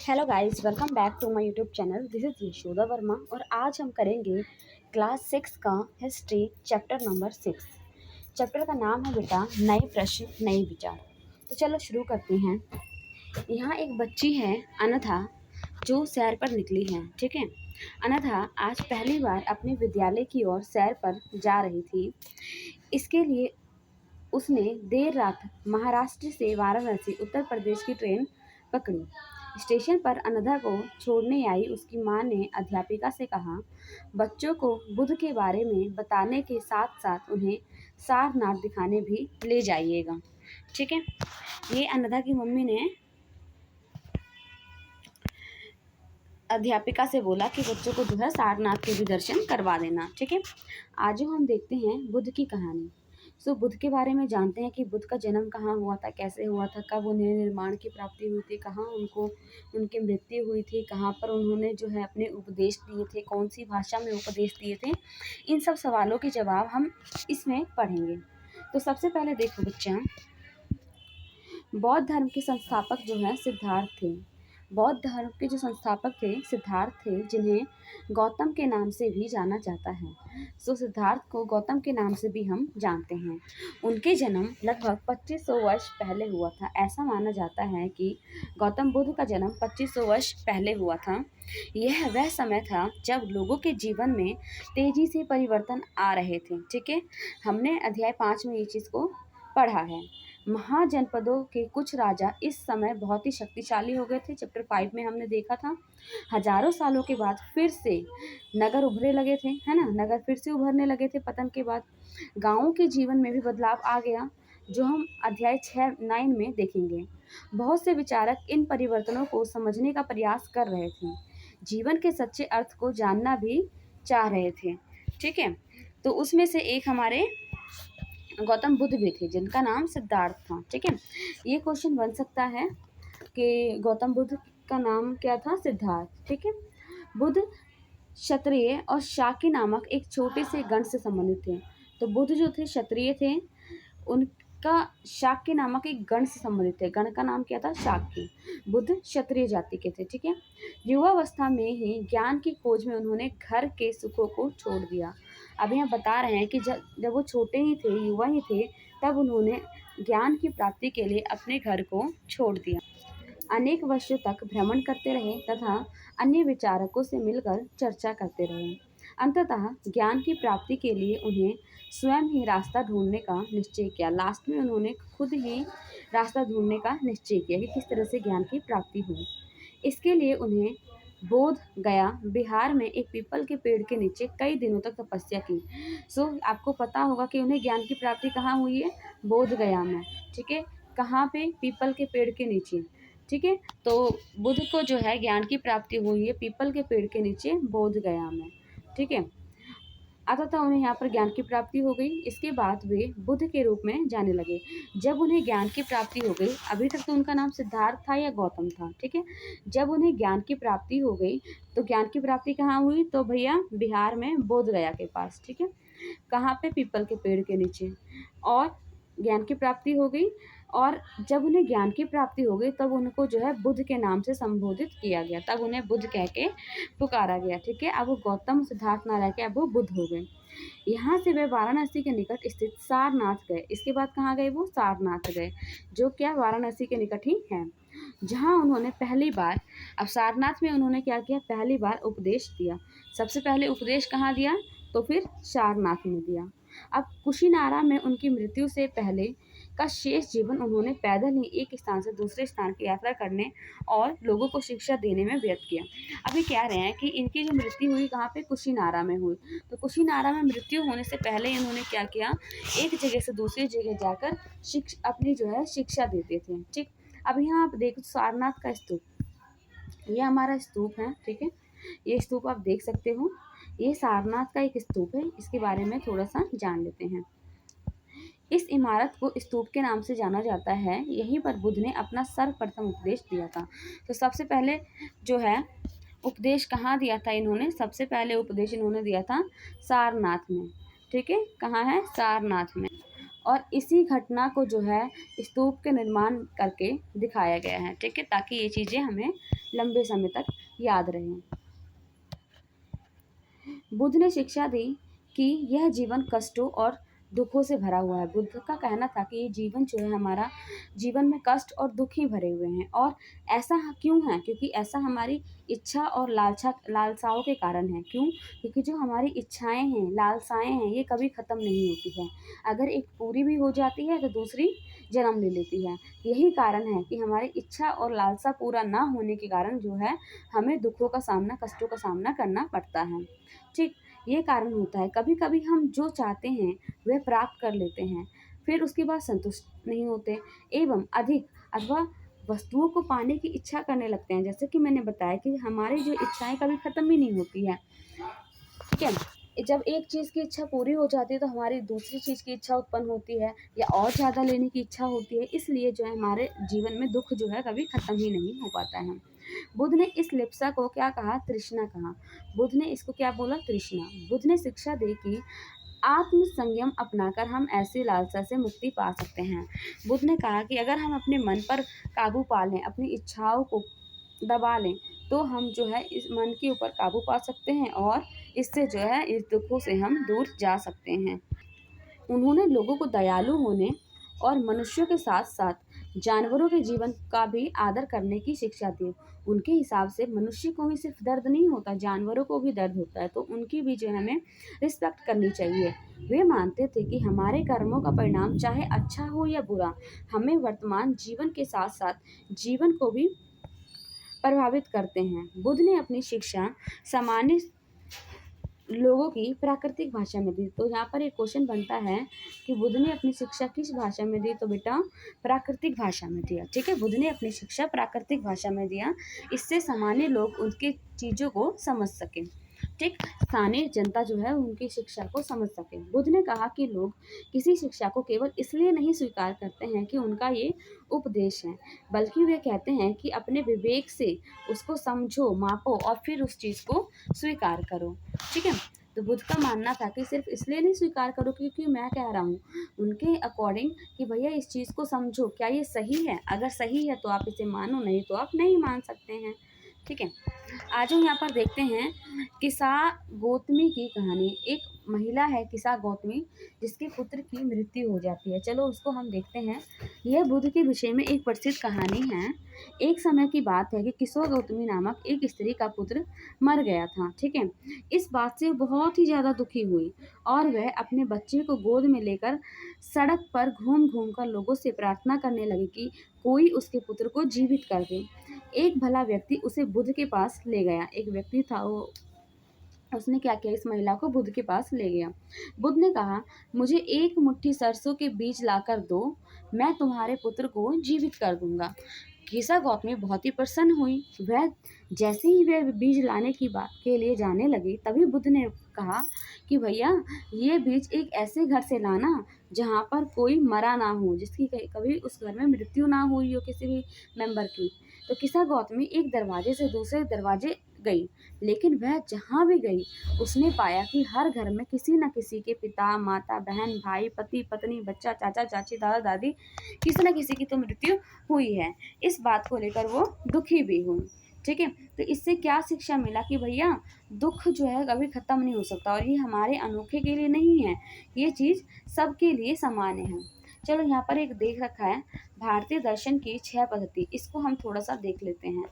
Hello guys, welcome back to my YouTube channel. This is Yashoda Verma और आज हम करेंगे क्लास 6 का हिस्ट्री चैप्टर नंबर 6। चैप्टर का नाम है बेटा नए प्रश्न नए विचार। तो चलो शुरू करते हैं। यहाँ एक बच्ची है अनथा जो सैर पर निकली है। ठीक है, अनथा आज पहली बार अपने विद्यालय की ओर सैर पर जा रही थी। इसके लिए उसने देर रात महाराष्ट्र से वाराणसी उत्तर प्रदेश की ट्रेन पकड़ी। स्टेशन पर अनघा को छोड़ने आई उसकी मां ने अध्यापिका से कहा, बच्चों को बुद्ध के बारे में बताने के साथ साथ उन्हें सारनाथ दिखाने भी ले जाइएगा। ठीक है, ये अनघा की मम्मी ने अध्यापिका से बोला कि बच्चों को जो है सारनाथ के भी दर्शन करवा देना। ठीक है, आज हम देखते हैं बुद्ध की कहानी। बुद्ध के बारे में जानते हैं कि बुद्ध का जन्म कहाँ हुआ था, कैसे हुआ था, कब उन्हें निर्माण की प्राप्ति हुई थी, कहाँ उनको उनकी मृत्यु हुई थी, कहाँ पर उन्होंने जो है अपने उपदेश दिए थे, कौन सी भाषा में उपदेश दिए थे। इन सब सवालों के जवाब हम इसमें पढ़ेंगे। तो सबसे पहले देखो बच्चा, बौद्ध धर्म के संस्थापक जो हैं सिद्धार्थ थे। बौद्ध धर्म के जो संस्थापक थे सिद्धार्थ थे, जिन्हें गौतम के नाम से भी जाना जाता है। सिद्धार्थ को गौतम के नाम से भी हम जानते हैं। उनके जन्म लगभग 2500 वर्ष पहले हुआ था। ऐसा माना जाता है कि गौतम बुद्ध का जन्म 2500 वर्ष पहले हुआ था। यह वह समय था जब लोगों के जीवन में तेजी से परिवर्तन आ रहे थे। ठीक है, हमने अध्याय 5 में ये चीज़ को पढ़ा है। महाजनपदों के कुछ राजा इस समय बहुत ही शक्तिशाली हो गए थे। चैप्टर 5 में हमने देखा था। हजारों सालों के बाद फिर से नगर उभरने लगे थे, है ना। नगर फिर से उभरने लगे थे पतन के बाद। गांवों के जीवन में भी बदलाव आ गया, जो हम अध्याय 9 में देखेंगे। बहुत से विचारक इन परिवर्तनों को समझने का प्रयास कर रहे थे, जीवन के सच्चे अर्थ को जानना भी चाह रहे थे। ठीक है, तो उसमें से एक हमारे गौतम बुद्ध भी थे, जिनका नाम सिद्धार्थ था। ठीक है, ये क्वेश्चन बन सकता है कि गौतम बुद्ध का नाम क्या था, सिद्धार्थ। ठीक है, बुद्ध क्षत्रिय और शाक्य नामक एक छोटे से गण से संबंधित थे। तो बुद्ध जो थे क्षत्रिय थे, उनका शाक्य नामक एक गण से संबंधित थे। गण का नाम क्या था, शाक्य। बुद्ध क्षत्रिय जाति के थे। ठीक है, युवावस्था में ही ज्ञान की खोज में उन्होंने घर के सुखों को छोड़ दिया। अभी हम बता रहे हैं कि जब वो छोटे ही थे, युवा ही थे, तब उन्होंने ज्ञान की प्राप्ति के लिए अपने घर को छोड़ दिया। अनेक वर्षों तक भ्रमण करते रहे तथा अन्य विचारकों से मिलकर चर्चा करते रहे। अंततः ज्ञान की प्राप्ति के लिए उन्हें स्वयं ही रास्ता ढूंढने का निश्चय किया। लास्ट में उन्होंने खुद ही रास्ता ढूंढने का निश्चय किया कि किस तरह से ज्ञान की प्राप्ति हो। इसके लिए उन्हें बोध गया बिहार में एक पीपल के पेड़ के नीचे कई दिनों तक तपस्या की। आपको पता होगा कि उन्हें ज्ञान की प्राप्ति कहाँ हुई है, बोध गया में। ठीक है, कहाँ पे, पीपल के पेड़ के नीचे। ठीक है, तो बुद्ध को जो है ज्ञान की प्राप्ति हुई है पीपल के पेड़ के नीचे बोध गया में। ठीक है, अतः उन्हें यहाँ पर ज्ञान की प्राप्ति हो गई। इसके बाद वे बुद्ध के रूप में जाने लगे। जब उन्हें ज्ञान की प्राप्ति हो गई, अभी तक तो उनका नाम सिद्धार्थ था या गौतम था। ठीक है, जब उन्हें ज्ञान की प्राप्ति हो गई तो ज्ञान की प्राप्ति कहाँ हुई, तो भैया बिहार में बोध गया के पास। ठीक है, कहाँ पे, पीपल के पेड़ के नीचे। और ज्ञान की प्राप्ति हो गई, और जब उन्हें ज्ञान की प्राप्ति हो गई तब उनको जो है बुद्ध के नाम से संबोधित किया गया, तब उन्हें बुद्ध कह के पुकारा गया। ठीक है, अब वो गौतम सिद्धार्थ ना रह के अब वो बुद्ध हो गए। यहाँ से वे वाराणसी के निकट स्थित सारनाथ गए। इसके बाद कहाँ गए, वो सारनाथ गए, जो क्या वाराणसी के निकट ही है, जहाँ उन्होंने पहली बार, अब सारनाथ में उन्होंने क्या किया, पहली बार उपदेश दिया। सबसे पहले उपदेश कहाँ दिया, तो फिर सारनाथ में दिया। अब कुशीनारा में उनकी मृत्यु से पहले का शेष जीवन उन्होंने पैदल ही एक स्थान से दूसरे स्थान की यात्रा करने और लोगों को शिक्षा देने में व्यर्थ किया। अभी कह रहे हैं कि इनकी जो मृत्यु हुई कहाँ पे, कुशीनारा में हुई। तो कुशीनारा में मृत्यु होने से पहले इन्होंने क्या किया, एक जगह से दूसरी जगह जाकर अपनी जो है शिक्षा देते थे। ठीक, अब यहाँ आप देखो सारनाथ का स्तूप, ये हमारा स्तूप है। ठीक है, ये स्तूप आप देख सकते हो, ये सारनाथ का एक स्तूप है। इसके बारे में थोड़ा सा जान लेते हैं। इस इमारत को स्तूप के नाम से जाना जाता है। यहीं पर बुद्ध ने अपना सर्वप्रथम उपदेश दिया था। तो सबसे पहले जो है उपदेश कहाँ दिया था इन्होंने, सबसे पहले उपदेश इन्होंने दिया था सारनाथ में। ठीक है, कहाँ है, सारनाथ में। और इसी घटना को जो है स्तूप के निर्माण करके दिखाया गया है। ठीक है, ताकि ये चीज़ें हमें लंबे समय तक याद रहे। बुद्ध ने शिक्षा दी कि यह जीवन कष्टों और दुखों से भरा हुआ है। बुद्ध का कहना था कि ये जीवन जो है हमारा, जीवन में कष्ट और दुख ही भरे हुए हैं। और ऐसा क्यों है? क्योंकि ऐसा हमारी इच्छा और लालसाओं के कारण है। क्यों? क्योंकि जो हमारी इच्छाएं हैं, लालसाएं हैं, ये कभी ख़त्म नहीं होती है। अगर एक पूरी भी हो जाती है तो दूसरी जन्म ले लेती है। यही कारण है कि हमारी इच्छा और लालसा पूरा ना होने के कारण जो है हमें दुखों का सामना, कष्टों का सामना करना पड़ता है। ठीक, ये कारण होता है। कभी कभी हम जो चाहते हैं वह प्राप्त कर लेते हैं, फिर उसके बाद संतुष्ट नहीं होते एवं अधिक अथवा वस्तुओं को पाने की इच्छा करने लगते हैं। जैसे कि मैंने बताया कि हमारी जो इच्छाएं कभी खत्म ही नहीं होती है। ठीक है, जब एक चीज़ की इच्छा पूरी हो जाती है तो हमारी दूसरी चीज़ की इच्छा उत्पन्न होती है या और ज़्यादा लेने की इच्छा होती है। इसलिए जो है हमारे जीवन में दुख जो है कभी ख़त्म ही नहीं हो पाता है। बुद्ध ने इस लिप्सा को क्या कहा? तृष्णा कहा। बुद्ध ने इसको क्या बोला? तृष्णा। बुद्ध ने शिक्षा दी कि आत्म संयम अपनाकर हम ऐसी लालसा से मुक्ति पा सकते हैं। बुद्ध ने कहा कि अगर हम अपने मन पर काबू पा लें, अपनी इच्छाओं को दबा लें, तो हम जो है इस मन के ऊपर काबू पा सकते हैं और इससे जो है इस दुखों से हम दूर जा सकते हैं। उन्होंने लोगों को दयालु होने और मनुष्यों के साथ साथ जानवरों के जीवन का भी आदर करने की शिक्षा दी। उनके हिसाब से मनुष्य को ही सिर्फ दर्द नहीं होता, जानवरों को भी दर्द होता है, तो उनकी भी जो है हमें रिस्पेक्ट करनी चाहिए। वे मानते थे कि हमारे कर्मों का परिणाम चाहे अच्छा हो या बुरा, हमें वर्तमान जीवन के साथ साथ जीवन को भी प्रभावित करते हैं। बुद्ध ने अपनी शिक्षा सामान्य लोगों की प्राकृतिक भाषा में दी। तो यहाँ पर एक क्वेश्चन बनता है कि बुद्ध ने अपनी शिक्षा किस भाषा में दी? तो बेटा प्राकृतिक भाषा में दिया। ठीक है, बुद्ध ने अपनी शिक्षा प्राकृतिक भाषा में दिया, इससे सामान्य लोग उनकी चीज़ों को समझ सकें। ठीक, स्थानीय जनता जो है उनकी शिक्षा को समझ सके। बुद्ध ने कहा कि लोग किसी शिक्षा को केवल इसलिए नहीं स्वीकार करते हैं कि उनका ये उपदेश है, बल्कि वे कहते हैं कि अपने विवेक से उसको समझो, मापो और फिर उस चीज़ को स्वीकार करो। ठीक है, तो बुद्ध का मानना था कि सिर्फ इसलिए नहीं स्वीकार करो क्योंकि मैं कह रहा हूँ, उनके अकॉर्डिंग कि भैया इस चीज़ को समझो, क्या ये सही है? अगर सही है तो आप इसे मानो, नहीं तो आप नहीं मान सकते हैं। ठीक है, आज हम यहाँ पर देखते हैं किसा गौतमी की कहानी। एक महिला है किसा गौतमी, जिसके पुत्र की मृत्यु हो जाती है। चलो उसको हम देखते हैं। यह बुद्ध के विषय में एक प्रसिद्ध कहानी है। एक समय की बात है कि किसा गौतमी नामक एक स्त्री का पुत्र मर गया था। ठीक है, इस बात से बहुत ही ज़्यादा दुखी हुई और वह अपने बच्चे को गोद में लेकर सड़क पर घूम घूम कर लोगों से प्रार्थना करने लगी कि कोई उसके पुत्र को जीवित कर दे। एक भला व्यक्ति उसे बुद्ध के पास ले गया। एक व्यक्ति था, वो उसने क्या किया, इस महिला को बुद्ध के पास ले गया। बुद्ध ने कहा, मुझे एक मुट्ठी सरसों के बीज लाकर दो, मैं तुम्हारे पुत्र को जीवित कर दूंगा। किसा गौतमी बहुत ही प्रसन्न हुई। वह जैसे ही वह बीज लाने की बात के लिए जाने लगी, तभी बुद्ध ने कहा कि भैया ये बीज एक ऐसे घर से लाना जहाँ पर कोई मरा ना हो, जिसकी कभी उस घर में मृत्यु ना हुई हो किसी भी मेंबर की। तो किसा गौतमी एक दरवाजे से दूसरे दरवाजे गई, लेकिन वह जहाँ भी गई उसने पाया कि हर घर में किसी न किसी के पिता, माता, बहन, भाई, पति, पत्नी, बच्चा, चाचा, चाची, दादा, दादी, किसी न किसी की तो मृत्यु हुई है। इस बात को लेकर वो दुखी भी हुई। ठीक है, तो इससे क्या शिक्षा मिला कि भैया दुख जो है कभी ख़त्म नहीं हो सकता और ये हमारे अनोखे के लिए नहीं है, ये चीज़ सबके लिए सामान्य है। चलो यहाँ पर एक देख रखा है भारतीय दर्शन की 6 पद्धति, इसको हम थोड़ा सा देख लेते हैं।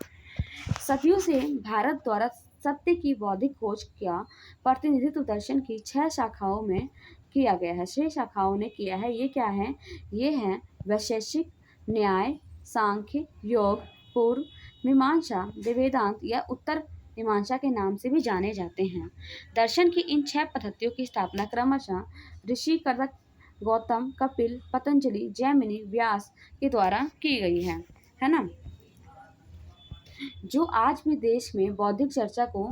सदियों से भारत द्वारा सत्य की बौद्धिक खोज का प्रतिनिधित्व दर्शन की 6 शाखाओं में किया गया है। 6 शाखाओं ने किया है। ये क्या है? ये है वैशेषिक, न्याय, सांख्य, योग, पूर्व मीमांसा, वेदांत या उत्तर मीमांसा के नाम से भी जाने जाते हैं। दर्शन की इन 6 पद्धतियों की स्थापना क्रमशः ऋषि करदम, गौतम, कपिल, पतंजलि, जैमिनी, व्यास के द्वारा की गई है ना, जो आज भी देश में बौद्धिक चर्चा को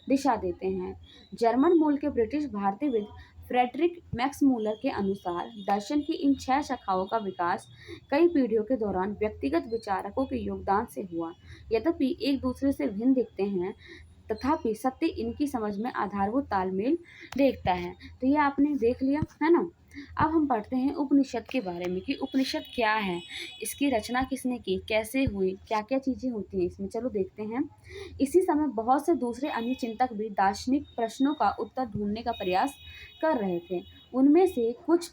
दिशा देते हैं। जर्मन मूल के ब्रिटिश भारतीयविद फ्रेडरिक मैक्समूलर के अनुसार दर्शन की इन 6 शाखाओं का विकास कई पीढ़ियों के दौरान व्यक्तिगत विचारकों के योगदान से हुआ। यद्यपि एक दूसरे से भिन्न दिखते हैं, तथापि सत्य इनकी समझ में आधारभूत तालमेल देखता है। तो ये आपने देख लिया है ना। अब हम पढ़ते हैं उपनिषद के बारे में कि उपनिषद क्या है, इसकी रचना किसने की, कैसे हुई, क्या क्या चीज़ें होती हैं इसमें। चलो देखते हैं। इसी समय बहुत से दूसरे अन्य चिंतक भी दार्शनिक प्रश्नों का उत्तर ढूंढने का प्रयास कर रहे थे। उनमें से कुछ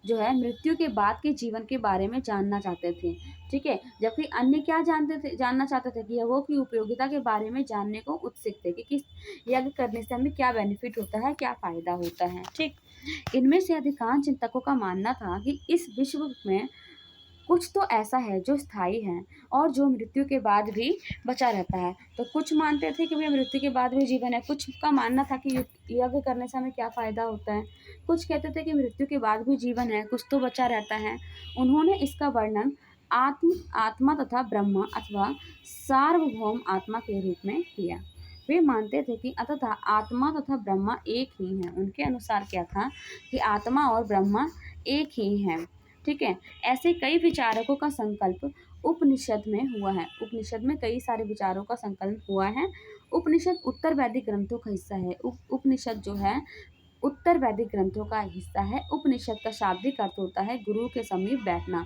जो है मृत्यु के बाद के जीवन के बारे में जानना चाहते थे, ठीक है, जबकि अन्य क्या जानना चाहते थे कि वो की उपयोगिता के बारे में जानने को उत्सुक थे कि किस यज्ञ करने से हमें क्या बेनिफिट होता है, क्या फायदा होता है। ठीक, इनमें से अधिकांश चिंतकों का मानना था कि इस विश्व में कुछ तो ऐसा है जो स्थायी है और जो मृत्यु के बाद भी बचा रहता है। तो कुछ मानते थे कि भई मृत्यु के बाद भी जीवन है, कुछ का मानना था कि यज्ञ करने से हमें क्या फ़ायदा होता है, कुछ कहते थे कि मृत्यु के बाद भी जीवन है, कुछ तो बचा रहता है। उन्होंने इसका वर्णन आत्मा तथा ब्रह्म अथवा सार्वभौम आत्मा के रूप में किया। वे मानते थे कि अंततः आत्मा तथा ब्रह्म एक ही हैं। उनके अनुसार क्या था कि आत्मा और ब्रह्म एक ही हैं। ठीक है, ऐसे कई विचारकों का संकल्प उपनिषद में हुआ है। उपनिषद में कई सारे विचारों का संकल्प हुआ है। उपनिषद उत्तर वैदिक ग्रंथों का हिस्सा है। उपनिषद जो है उत्तर वैदिक ग्रंथों का हिस्सा है। उपनिषद का शाब्दिक अर्थ होता है गुरु के समीप बैठना।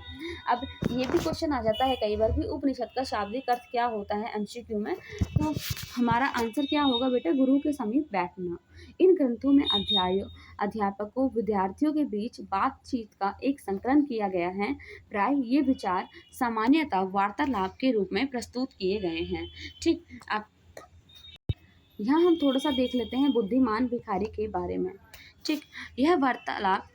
अब ये भी क्वेश्चन आ जाता है कई बार कि उपनिषद का शाब्दिक अर्थ क्या होता है एमसीक्यू में, तो हमारा आंसर क्या होगा बेटा, गुरु के समीप बैठना। इन ग्रंथों में अध्यापकों विद्यार्थियों के बीच बातचीत का एक संकलन किया गया है। प्राय ये विचार सामान्यतः वार्तालाप के रूप में प्रस्तुत किए गए हैं। ठीक, अब यहाँ हम थोड़ा सा देख लेते हैं बुद्धिमान भिखारी के बारे में। ठीक, यह वार्तालाप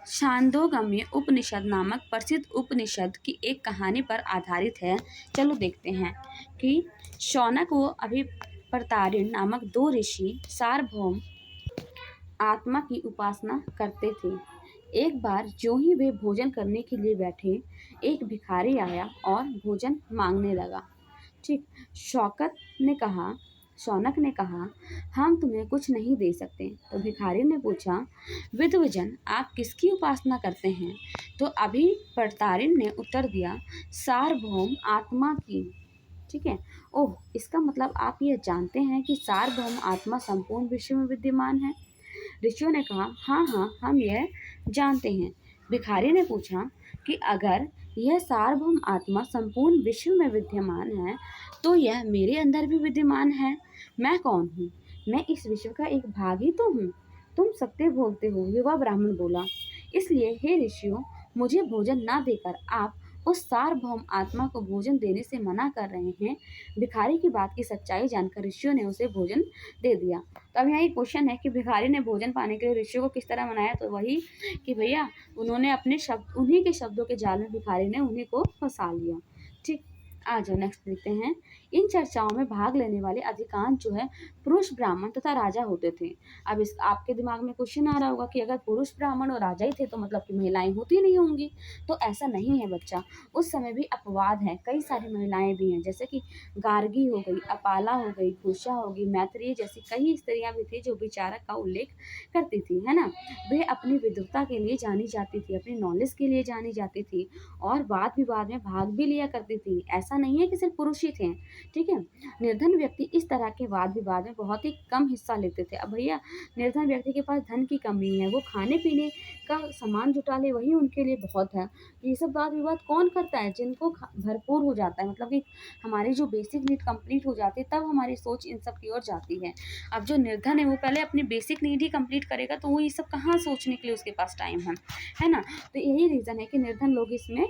छांदोग्य उपनिषद नामक प्रसिद्ध उपनिषद की एक कहानी पर आधारित है। चलो देखते हैं कि शौनक व अभिप्रतारिण नामक दो ऋषि सार्वभौम आत्मा की उपासना करते थे। एक बार जो ही वे भोजन करने के लिए बैठे, एक भिखारी आया और भोजन मांगने लगा। ठीक, शौनक ने कहा, हम तुम्हें कुछ नहीं दे सकते। तो भिखारी ने पूछा, विद्वजन आप किसकी उपासना करते हैं? तो अभी प्रतारिण ने उत्तर दिया, सार्वभौम आत्मा की। ठीक है, ओह, इसका मतलब आप यह जानते हैं कि सार्वभौम आत्मा संपूर्ण विश्व में विद्यमान है? ऋषियों ने कहा, हाँ हाँ, हम यह जानते हैं। भिखारी ने पूछा कि अगर यह सार्वभौम आत्मा संपूर्ण विश्व में विद्यमान है तो यह मेरे अंदर भी विद्यमान है। मैं कौन हूँ? मैं इस विश्व का एक भाग ही तो हूँ। तुम सत्य बोलते हो, युवा ब्राह्मण बोला। इसलिए हे ऋषियों, मुझे भोजन ना देकर आप उस सार्वभौम आत्मा को भोजन देने से मना कर रहे हैं। भिखारी की बात की सच्चाई जानकर ऋषियों ने उसे भोजन दे दिया। तो अब यहाँ एक क्वेश्चन है कि भिखारी ने भोजन पाने के लिए ऋषियों को किस तरह मनाया? तो वही कि भैया उन्होंने अपने शब्द, उन्हीं के शब्दों के जाल में भिखारी ने उन्हीं को फंसा लिया। ठीक, आ जाओ नेक्स्ट देखते हैं। इन चर्चाओं में भाग लेने वाले अधिकांश जो है पुरुष ब्राह्मण तथा राजा होते थे। अब इस आपके दिमाग में क्वेश्चन आ रहा होगा कि अगर पुरुष ब्राह्मण और राजा ही थे तो मतलब कि महिलाएं होती नहीं होंगी। तो ऐसा नहीं है बच्चा, उस समय भी अपवाद है, कई सारी महिलाएं भी हैं, जैसे कि गार्गी हो गई, अपाला हो गई, कुशा होगी, मैत्रेयी जैसी कई स्त्रियां भी थी जो विचारक का उल्लेख करती थी, है ना। वे अपनी विद्वता के लिए जानी जाती थी, अपनी नॉलेज के लिए जानी जाती थी और वाद विवाद में भाग भी लिया करती थी। ऐसा नहीं है कि सिर्फ पुरुष ही थे। ठीक है, निर्धन व्यक्ति इस तरह के वाद विवाद में बहुत ही कम हिस्सा लेते थे। अब भैया निर्धन व्यक्ति के पास धन की कमी है, वो खाने पीने का सामान जुटा ले वही उनके लिए बहुत है। ये सब वाद विवाद कौन करता है? जिनको भरपूर हो जाता है, मतलब कि हमारी जो बेसिक नीड कंप्लीट हो जाती है तब हमारी सोच इन सब की ओर जाती है। अब जो निर्धन है वो पहले अपनी बेसिक नीड ही कंप्लीट करेगा तो वो ये सब कहाँ सोचने के लिए उसके पास टाइम है ना। तो यही रीज़न है कि निर्धन लोग इसमें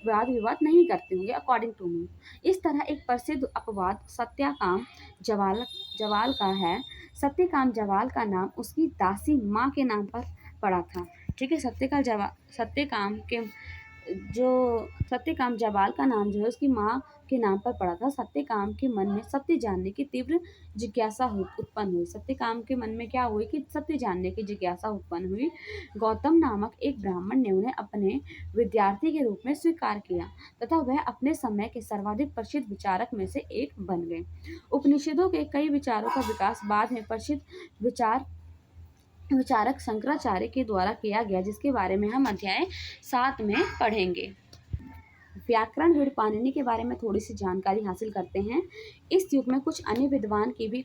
वाद विवाद नहीं करते होंगे अकॉर्डिंग टू मी। इस तरह एक प्रसिद्ध अपवाद सत्याकाम जवाल का है। सत्यकाम जवाल का नाम उसकी दासी माँ के नाम पर पड़ा था। ठीक है, सत्यकाम जवाल का नाम जो है उसकी माँ के नाम पर पड़ा था। सत्यकाम के मन में सत्य जानने की तीव्र जिज्ञासा उत्पन्न हुई। सत्यकाम के मन में क्या हुई कि सत्य जानने की जिज्ञासा उत्पन्न हुई। गौतम नामक एक ब्राह्मण ने उन्हें अपने विद्यार्थी के रूप में स्वीकार किया तथा वह अपने समय के सर्वाधिक प्रसिद्ध विचारक में से एक बन गए। उपनिषदों के कई विचारों का विकास बाद में प्रसिद्ध विचारक शंकराचार्य के द्वारा किया गया, जिसके बारे में हम अध्याय 7 में पढ़ेंगे। व्याकरण विद पाणिनि के बारे में थोड़ी सी जानकारी हासिल करते हैं। इस युग में कुछ अन्य विद्वान भी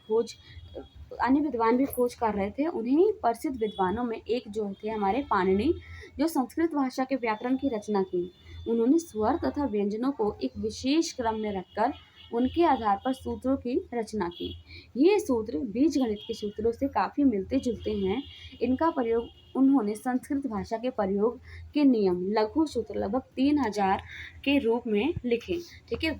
खोज कर रहे थे। उन्हीं प्रसिद्ध विद्वानों में एक जो थे हमारे पाणिनि जो संस्कृत भाषा के व्याकरण की रचना की। उन्होंने स्वर तथा व्यंजनों को एक विशेष क्रम में रखकर उनके आधार पर सूत्रों की रचना की। ये सूत्र बीजगणित के सूत्रों से काफी मिलते जुलते हैं। इनका प्रयोग उन्होंने संस्कृत भाषा के प्रयोग के नियम लघु सूत्र लगभग 3000 के रूप में लिखे। ठीक है,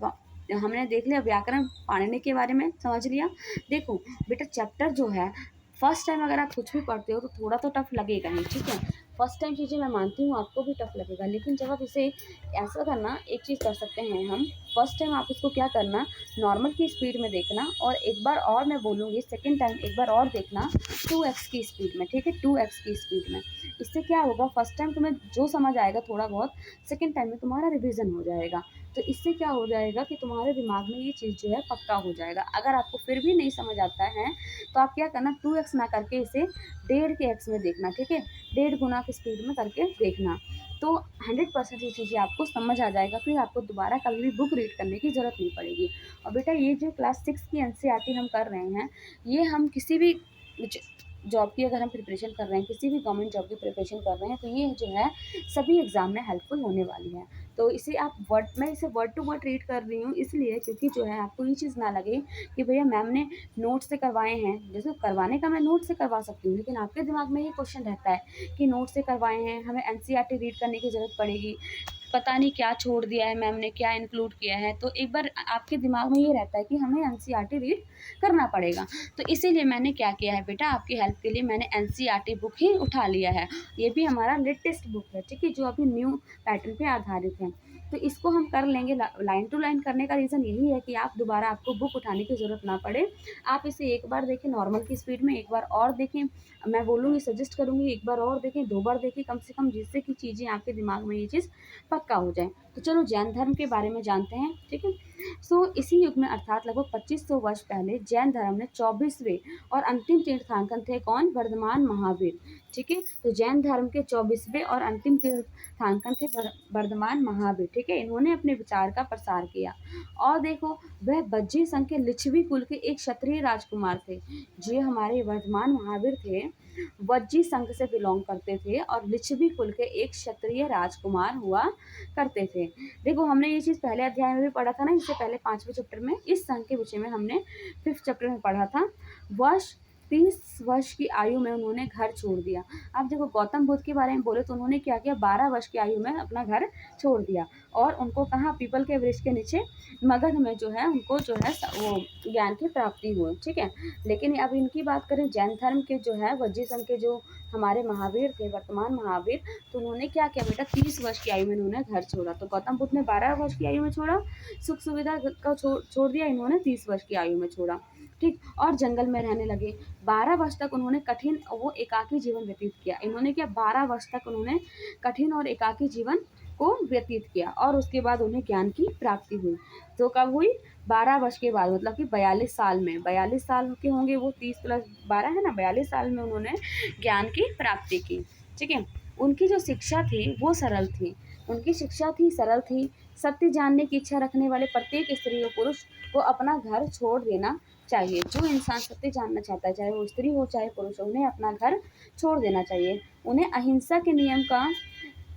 हमने देख लिया व्याकरण पाणिनि के बारे में समझ लिया। देखो बेटा, चैप्टर जो है फर्स्ट टाइम अगर आप कुछ भी पढ़ते हो तो थोड़ा तो टफ लगेगा ही। ठीक है, फर्स्ट टाइम चीज़ें मैं मानती हूँ आपको भी टफ लगेगा, लेकिन जब आप इसे ऐसा करना, एक चीज़ कर सकते हैं हम, फर्स्ट टाइम आप इसको क्या करना, नॉर्मल की स्पीड में देखना, और एक बार और मैं बोलूँगी सेकेंड टाइम एक बार और देखना 2x की स्पीड में। ठीक है, 2x की स्पीड में। इससे क्या होगा, फर्स्ट टाइम तुम्हें जो समझ आएगा थोड़ा बहुत, सेकेंड टाइम में तुम्हारा रिविजन हो जाएगा। तो इससे क्या हो जाएगा कि तुम्हारे दिमाग में ये चीज़ जो है पक्का हो जाएगा। अगर आपको फिर भी नहीं समझ आता है तो आप क्या करना, 2x ना करके इसे 1.5 के x में देखना। ठीक है, 1.5 गुना की स्पीड में करके देखना, तो 100% ये चीज़ें आपको समझ आ जाएगा। फिर आपको दोबारा कभी भी बुक रीड करने की ज़रूरत नहीं पड़ेगी। और बेटा, ये जो क्लास 6 की NCERT हम कर रहे हैं, ये हम किसी भी जॉब की अगर हम प्रिपरेशन कर रहे हैं, किसी भी गवर्नमेंट जॉब की प्रिपरेशन कर रहे हैं, तो ये जो है सभी एग्ज़ाम में हेल्पफुल होने वाली है। तो इसे आप मैं इसे वर्ड टू वर्ड रीड कर रही हूँ इसलिए क्योंकि जो है आपको ये चीज़ ना लगे कि भैया मैम ने नोट से करवाए हैं। जैसे करवाने का मैं नोट से करवा सकती हूँ, लेकिन आपके दिमाग में ये क्वेश्चन रहता है कि नोट से करवाए हैं, हमें NCERT रीड करने की ज़रूरत पड़ेगी, पता नहीं क्या छोड़ दिया है मैम ने, क्या इंक्लूड किया है। तो एक बार आपके दिमाग में ये रहता है कि हमें NCERT रीड करना पड़ेगा। तो इसीलिए मैंने क्या किया है बेटा, आपकी हेल्प के लिए मैंने NCERT बुक ही उठा लिया है। ये भी हमारा लेटेस्ट बुक है, ठीक है, जो अभी न्यू पैटर्न पे आधारित है। तो इसको हम कर लेंगे। लाइन टू लाइन करने का रीज़न यही है कि आप दोबारा आपको बुक उठाने की ज़रूरत ना पड़े। आप इसे एक बार देखें नॉर्मल की स्पीड में, एक बार और देखें, मैं बोलूँगी सजेस्ट करूँगी एक बार और देखें, 2 बार देखें कम से कम, जिससे कि चीज़ें आपके दिमाग में ये चीज़ पक्का हो जाए। तो चलो जैन धर्म के बारे में जानते हैं। ठीक है, सो इसी युग में अर्थात लगभग 2500 वर्ष पहले जैन धर्म ने 24वें और अंतिम तीर्थंकर थे कौन, वर्धमान महावीर। ठीक है, तो जैन धर्म के 24वें और अंतिम तीर्थंकर थे वर्धमान महावीर। ठीक है, इन्होंने अपने विचार का प्रसार किया। और देखो, वह बज्जी संघ के लिच्छवी कुल के एक क्षत्रिय राजकुमार थे। जो हमारे वर्धमान महावीर थे, वज्जी संघ से बिलोंग करते थे और लिच्छवी कुल के एक क्षत्रिय राजकुमार हुआ करते थे। देखो, हमने ये चीज़ पहले अध्याय में भी पढ़ा था ना, इससे पहले 5वें चैप्टर में इस संघ के विषय में हमने 5th चैप्टर में पढ़ा था। 30 वर्ष की आयु में उन्होंने घर छोड़ दिया। अब देखो, गौतम बुद्ध के बारे में बोले तो उन्होंने क्या किया, 12 वर्ष की आयु में अपना घर छोड़ दिया और उनको कहाँ, पीपल के वृक्ष के नीचे मगध में जो है उनको जो है वो ज्ञान की प्राप्ति हुई। ठीक है, लेकिन अब इनकी बात करें, जैन धर्म के जो है वज्जी संघ के जो हमारे महावीर थे, वर्तमान महावीर, तो उन्होंने क्या किया बेटा, 30 वर्ष की आयु में उन्होंने घर छोड़ा। तो गौतम बुद्ध ने 12 वर्ष की आयु में छोड़ा, सुख सुविधा का छोड़ दिया, इन्होंने 30 वर्ष की आयु में छोड़ा। ठीक, और जंगल में रहने लगे। 12 वर्ष तक उन्होंने कठिन वो एकाकी जीवन व्यतीत किया। इन्होंने क्या, 12 वर्ष तक उन्होंने कठिन और एकाकी जीवन को व्यतीत किया और उसके बाद उन्हें ज्ञान की प्राप्ति हुई। तो कब हुई, 12 वर्ष के बाद, मतलब कि 42 साल में। 42 साल के होंगे वो, 30 + 12 है ना, 42 साल में उन्होंने ज्ञान की प्राप्ति की। ठीक है, उनकी जो शिक्षा थी वो सरल थी। उनकी शिक्षा थी सरल थी। सत्य जानने की इच्छा रखने वाले प्रत्येक स्त्री और पुरुष को अपना घर छोड़ देना चाहिए। जो इंसान सत्य जानना चाहता है, चाहे वो स्त्री हो चाहे पुरुष हो, उन्हें अपना घर छोड़ देना चाहिए। उन्हें अहिंसा के नियम का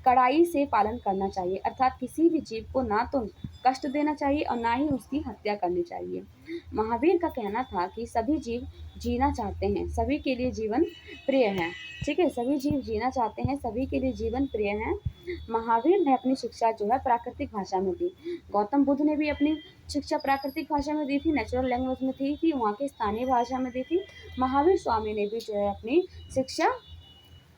कड़ाई से पालन करना चाहिए, अर्थात किसी भी जीव को ना तो कष्ट देना चाहिए और ना ही उसकी हत्या करनी चाहिए। महावीर का कहना था कि सभी जीव जीना चाहते हैं, सभी के लिए जीवन प्रिय है। ठीक है, सभी जीव जीना चाहते हैं, सभी के लिए जीवन प्रिय है। महावीर ने अपनी शिक्षा जो है प्राकृतिक भाषा में दी। गौतम बुद्ध ने भी अपनी शिक्षा प्राकृतिक भाषा में दी थी, नेचुरल लैंग्वेज में थी वहाँ की स्थानीय भाषा में दी थी। महावीर स्वामी ने भी जो है अपनी शिक्षा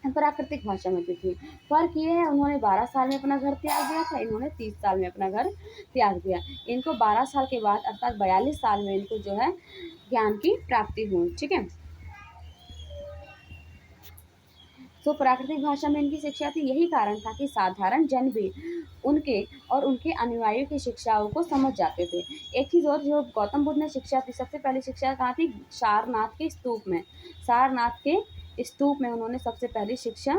प्राकृतिक भाषा में दी थी। फ़र्क ये है, उन्होंने 12 साल में अपना घर त्याग दिया था, इन्होंने 30 साल में अपना घर त्याग दिया। इनको 12 साल के बाद अर्थात 42 साल में इनको जो है ज्ञान की प्राप्ति हुई। ठीक है, तो प्राकृतिक भाषा में इनकी शिक्षा थी। यही कारण था कि साधारण जन भी उनके और उनके अनुयायियों की शिक्षाओं को समझ जाते थे। एक चीज़ और, जो गौतम बुद्ध ने शिक्षा थी, सबसे पहली शिक्षा कहाँ थी, सारनाथ के स्तूप में। सारनाथ के स्तूप में उन्होंने सबसे पहली शिक्षा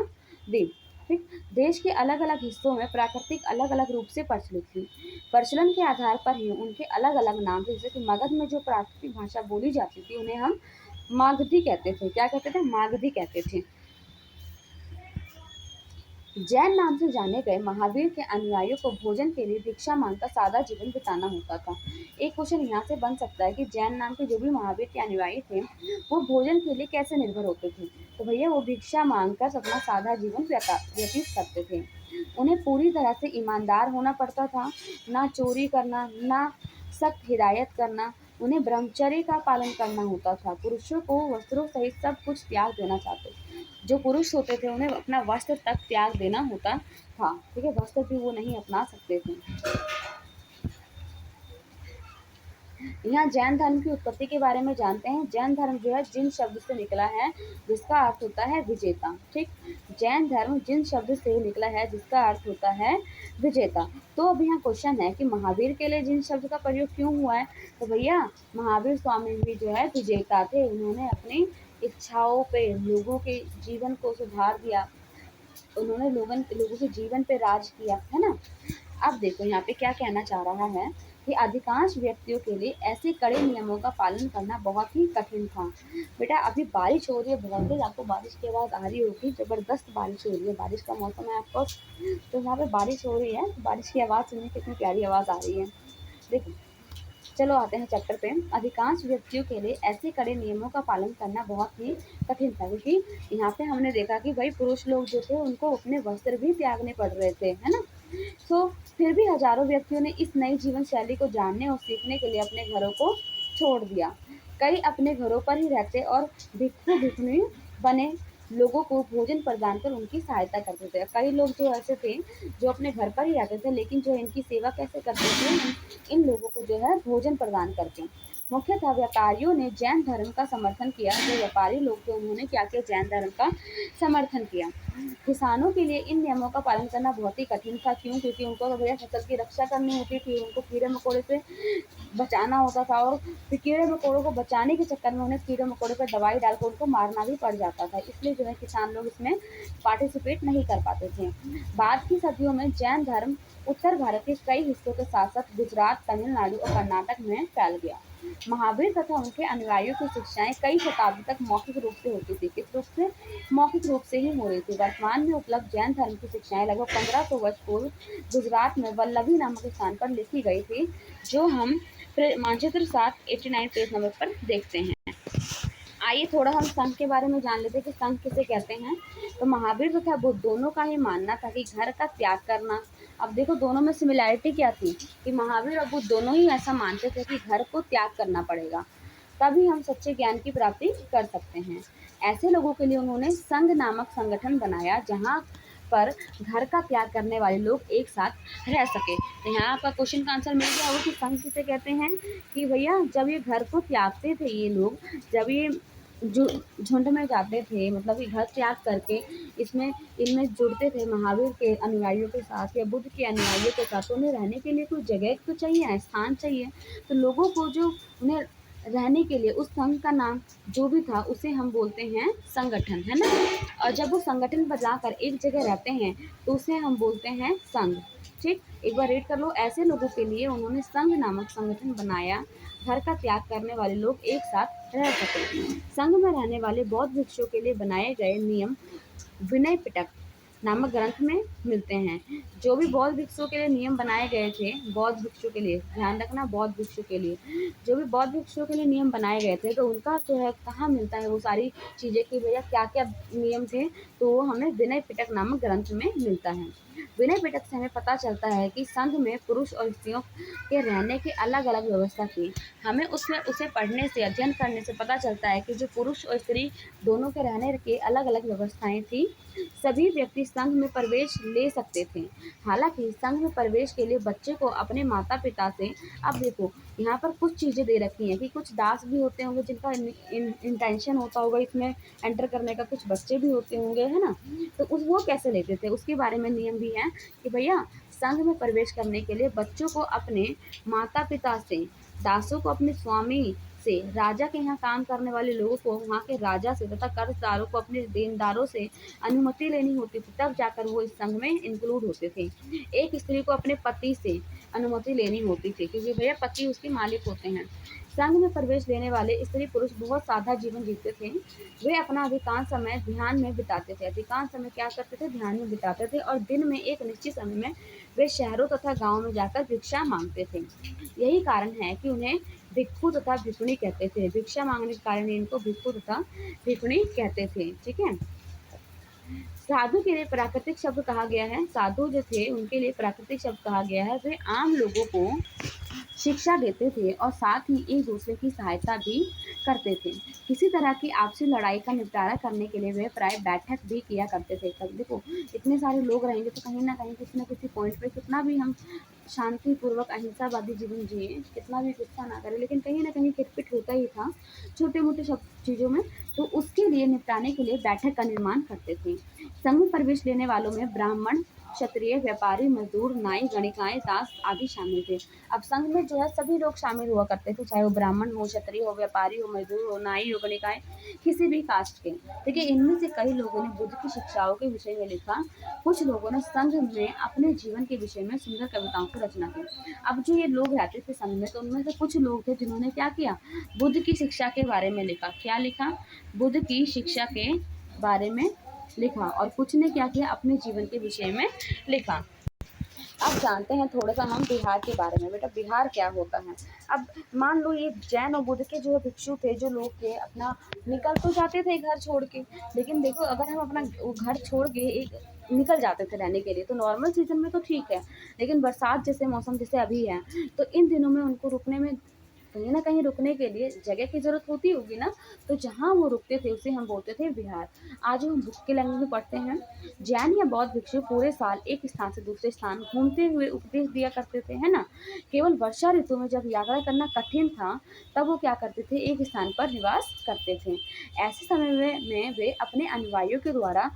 दी। ठीक, देश के अलग अलग हिस्सों में प्राकृतिक अलग अलग रूप से प्रचलित थी। प्रचलन के आधार पर ही उनके अलग अलग नाम थे। जैसे कि मगध में जो प्राकृतिक भाषा बोली जाती थी उन्हें हम मागधी कहते थे। क्या कहते थे, मागधी कहते थे। जैन नाम से जाने गए महावीर के अनुयायियों को भोजन के लिए भिक्षा मांगकर सादा जीवन बिताना होता था। एक क्वेश्चन यहाँ से बन सकता है कि जैन नाम के जो भी महावीर के अनुयायी थे, वो भोजन के लिए कैसे निर्भर होते थे? तो भैया वो भिक्षा मांगकर अपना सादा जीवन व्यतीत करते थे। उन्हें पूरी तरह से ईमानदार होना पड़ता था, ना चोरी करना, ना सख्त हिदायत करना। उन्हें ब्रह्मचर्य का पालन करना होता था। पुरुषों को वस्त्रों सहित सब कुछ त्याग देना चाहते, जो पुरुष होते थे उन्हें अपना वस्त्र तक त्याग देना होता था। ठीक है, वस्त्र भी वो नहीं अपना सकते थे। यहाँ जैन धर्म की उत्पत्ति के बारे में जानते हैं। जैन धर्म जो है जिन शब्द से निकला है, जिसका अर्थ होता है विजेता। ठीक, जैन धर्म जिन शब्द से निकला है जिसका अर्थ होता है विजेता। तो अब यहाँ क्वेश्चन है कि महावीर के लिए जिन शब्द का प्रयोग क्यों हुआ है? तो भैया महावीर स्वामी भी जो है विजेता थे। उन्होंने अपनी इच्छाओं पे लोगों के जीवन को सुधार दिया। उन्होंने लोगों के जीवन पे राज किया, है ना। अब देखो यहाँ पे क्या कहना चाह रहा है कि अधिकांश व्यक्तियों के लिए ऐसे कड़े नियमों का पालन करना बहुत ही कठिन था। बेटा अभी बारिश हो रही है, बहुत तेज आपको बारिश की आवाज़ आ रही होगी, ज़बरदस्त बारिश हो रही है, बारिश का मौसम है आपको। तो यहाँ पे बारिश हो रही है, बारिश की आवाज़ सुनिए कितनी प्यारी आवाज़ आ रही है। देखो चलो आते हैं चैप्टर पे। अधिकांश व्यक्तियों के लिए ऐसे कड़े नियमों का पालन करना बहुत ही कठिन था, क्योंकि यहाँ पे हमने देखा कि भाई पुरुष लोग जो थे उनको अपने वस्त्र भी त्यागने पड़ रहे थे, है ना। तो फिर भी हजारों व्यक्तियों ने इस नई जीवन शैली को जानने और सीखने के लिए अपने घरों को छोड़ दिया। कई अपने घरों पर ही रहते और भिक्षु भिक्षुणी बने लोगों को भोजन प्रदान कर उनकी सहायता करते थे। कई लोग जो ऐसे थे जो अपने घर पर ही रहते थे, लेकिन जो इनकी सेवा कैसे करते थे, इन लोगों को जो है भोजन प्रदान करके। मुख्यतः व्यापारियों ने जैन धर्म का समर्थन किया। जो व्यापारी लोग थे उन्होंने क्या किया? जैन धर्म का समर्थन किया। किसानों के लिए इन नियमों का पालन करना बहुत ही कठिन था। क्यों? क्योंकि उनको तो भैया फसल की रक्षा करनी होती थी, उनको कीड़े मकोड़े से बचाना होता था, और फिर कीड़े मकोड़ों को बचाने के चक्कर में उन्हें कीड़े मकोड़े पर दवाई डालकर उनको मारना भी पड़ जाता था। इसलिए जो है किसान लोग इसमें पार्टिसिपेट नहीं कर पाते थे। बाद की सदियों में जैन धर्म उत्तर भारत के कई हिस्सों के साथ साथ गुजरात, तमिलनाडु और कर्नाटक में फैल गया। महावीर तथा उनके अनुयायियों की शिक्षाएं कई शताब्दी तक मौखिक रूप से होती थी। किस रूप से? मौखिक रूप से ही हो रही थी। वर्तमान में उपलब्ध जैन धर्म की शिक्षाएं लगभग 1500 वर्ष पूर्व गुजरात में वल्लभी नामक स्थान पर लिखी गई थी, जो हम मानचित्र 789 पेज नंबर पर देखते हैं। आइए थोड़ा हम संघ के बारे में जान लेते हैं कि संघ किसे कहते हैं। तो महावीर तथा बुद्ध दोनों का ही मानना था कि घर का त्याग करना। अब देखो दोनों में सिमिलैरिटी क्या थी कि महावीर और बुद्ध दोनों ही ऐसा मानते थे कि घर को त्याग करना पड़ेगा, तभी हम सच्चे ज्ञान की प्राप्ति कर सकते हैं। ऐसे लोगों के लिए उन्होंने संघ नामक संगठन बनाया, जहाँ पर घर का त्याग करने वाले लोग एक साथ रह सके। तो यहाँ आपका क्वेश्चन का आंसर मिल गया होगा कि संघ किसे कहते हैं। कि भैया जब ये घर को त्यागते थे ये लोग, जब ये झुंड में जाते थे, मतलब कि घर त्याग करके इनमें जुड़ते थे महावीर के अनुयायियों के साथ या बुद्ध के अनुयायियों के साथ, तो उन्हें रहने के लिए कोई जगह तो चाहिए, स्थान चाहिए। तो लोगों को जो उन्हें रहने के लिए उस संघ का नाम जो भी था उसे हम बोलते हैं संगठन, है ना। और जब वो संगठन पर जाकर एक जगह रहते हैं तो उसे हम बोलते हैं संघ। ठीक, एक बार रीड कर लो। ऐसे लोगों के लिए उन्होंने संघ नामक संगठन बनाया, घर का त्याग करने वाले लोग एक साथ रह सके। संघ में रहने वाले बौद्ध भिक्षुओं के लिए बनाए गए नियम विनय पिटक नामक ग्रंथ में मिलते हैं। जो भी बौद्ध भिक्षुओं के लिए नियम बनाए गए थे, बौद्ध भिक्षुओं के लिए ध्यान रखना, बौद्ध भिक्षुओं के लिए जो भी बौद्ध भिक्षुओं के लिए नियम बनाए गए थे, तो उनका जो है कहाँ मिलता है वो सारी चीज़ें कि भैया क्या क्या नियम थे, तो वो हमें विनय पिटक नामक ग्रंथ में मिलता है। विनय पिटक से हमें पता चलता है कि संघ में पुरुष और स्त्रियों के रहने की अलग अलग व्यवस्था थी। हमें उसमें उसे पढ़ने से, अध्ययन करने से पता चलता है कि जो पुरुष और स्त्री दोनों के रहने की अलग अलग व्यवस्थाएं थी। सभी व्यक्ति संघ में प्रवेश ले सकते थे। हालांकि संघ में प्रवेश के लिए बच्चे को अपने माता पिता से, अब देखो यहाँ पर कुछ चीज़ें दे रखी हैं कि कुछ दास भी होते होंगे जिनका इंटेंशन होता होगा इसमें एंटर करने का, कुछ बच्चे भी होते होंगे, है ना। तो वो कैसे लेते थे उसके बारे में नियम भी है कि भैया संघ में प्रवेश करने के लिए बच्चों को अपने माता पिता से, दासों को अपने स्वामी से, राजा के यहाँ काम करने वाले लोगों को वहाँ के राजा से, तथा कर्जदारों को अपने देनदारों से अनुमति लेनी होती थी, तब जाकर वो इस संघ में इंक्लूड होते थे। एक स्त्री को अपने पति से अनुमति लेनी होती थी, क्योंकि भैया पति उसके मालिक होते हैं। संघ में प्रवेश लेने वाले स्त्री पुरुष बहुत सादा जीवन जीते थे। वे अपना अधिकांश समय ध्यान में बिताते थे। अधिकांश समय क्या करते थे? ध्यान में बिताते थे, और दिन में एक निश्चित समय में वे शहरों तथा गाँव में जाकर भिक्षा मांगते थे। यही कारण है कि उन्हें भिक्षु तथा भिक्षुणी कहते थे। भिक्षा मांगने के कारण इनको भिक्षु तथा भिक्षुणी कहते थे। ठीक है। साधु के लिए प्राकृतिक शब्द कहा गया है, साधु जो थे उनके लिए प्राकृतिक शब्द कहा गया है। वे आम लोगों को शिक्षा देते थे और साथ ही एक दूसरे की सहायता भी करते थे। किसी तरह की आपसी लड़ाई का निपटारा करने के लिए वे प्राय बैठक भी किया करते थे। तब देखो, इतने सारे लोग रहेंगे तो कहीं ना कहीं किसी न किसी पॉइंट पे कितना भी हम शांतिपूर्वक अहिंसावादी जीवन जिए, कितना भी गुस्सा ना करें, लेकिन कहीं ना कहीं खिटपिट होता ही था छोटे मोटे सब चीज़ों में। तो उसके लिए निपटाने के लिए बैठक का निर्माण करते थे। संघ में प्रवेश लेने वालों में ब्राह्मण, क्षत्रिय, व्यापारी, मजदूर, नाई, गणिकाएं, दास आदि शामिल थे। अब संघ में जो है सभी लोग शामिल हुआ करते थे, चाहे वो ब्राह्मण हो, क्षत्रिय हो, व्यापारी हो, मजदूर हो, नाई हो, गणिकाएं, किसी भी कास्ट के। देखिए, इनमें से कई लोगों ने बुद्ध की शिक्षाओं के विषय में लिखा। कुछ लोगों ने संघ में अपने जीवन के विषय में सुंदर कविताओं की रचना की। अब जो ये लोग रहते थे संघ में, तो उनमें से कुछ लोग थे जिन्होंने क्या किया? बुद्ध की शिक्षा के बारे में लिखा। क्या लिखा? बुद्ध की शिक्षा के बारे में लिखा। और कुछ ने क्या किया? अपने जीवन के विषय में लिखा। अब जानते हैं थोड़ा सा हम बिहार के बारे में। बेटा, बिहार क्या होता है? अब मान लो ये जैन और बुद्ध के जो भिक्षु थे, जो लोग थे, अपना निकल तो जाते थे घर छोड़ के, लेकिन देखो अगर हम अपना घर छोड़ के एक निकल जाते थे रहने के लिए, तो नॉर्मल सीजन में तो ठीक है, लेकिन बरसात जैसे मौसम जैसे अभी है, तो इन दिनों में उनको रुकने में, कहीं ना कहीं रुकने के लिए जगह की जरूरत होती होगी ना। तो जहाँ वो रुकते थे उसे हम बोलते थे विहार। आज हम बुक के लैंग्वेज में पढ़ते हैं, जैन या बौद्ध भिक्षु पूरे साल एक स्थान से दूसरे स्थान घूमते हुए उपदेश दिया करते थे, है ना। केवल वर्षा ऋतु में जब यात्रा करना कठिन था, तब वो क्या करते थे? एक स्थान पर निवास करते थे। ऐसे समय में वे अपने अनुयायियों के द्वारा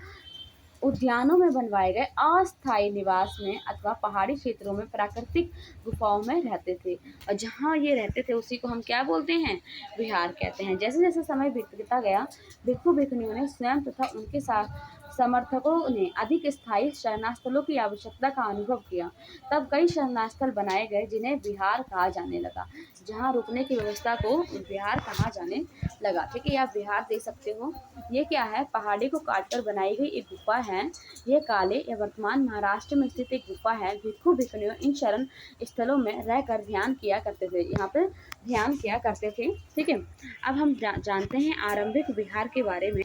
उद्यानों में बनवाए गए अस्थायी निवास में अथवा पहाड़ी क्षेत्रों में प्राकृतिक गुफाओं में रहते थे। और जहाँ ये रहते थे उसी को हम क्या बोलते हैं? विहार कहते हैं। जैसे जैसे समय बीतता गया, भिक्षु भिक्षुणियों ने स्वयं तथा उनके साथ समर्थकों ने अधिक स्थायी शरणास्थलों की आवश्यकता का अनुभव किया। तब कई शरणास्थल बनाए गए जिन्हें विहार कहा जाने लगा। जहाँ रुकने की व्यवस्था को विहार कहा जाने लगा। ठीक है, आप विहार देख सकते हो। ये क्या है? पहाड़ी को काटकर बनाई गई एक गुफा है। ये काले या वर्तमान महाराष्ट्र में स्थित एक गुफा है। भिक्षु भिक्षुणियों इन शरण स्थलों में रहकर ध्यान किया करते थे। यहाँ पे ध्यान किया करते थे। ठीक है। अब हम जानते हैं आरंभिक विहार के बारे में।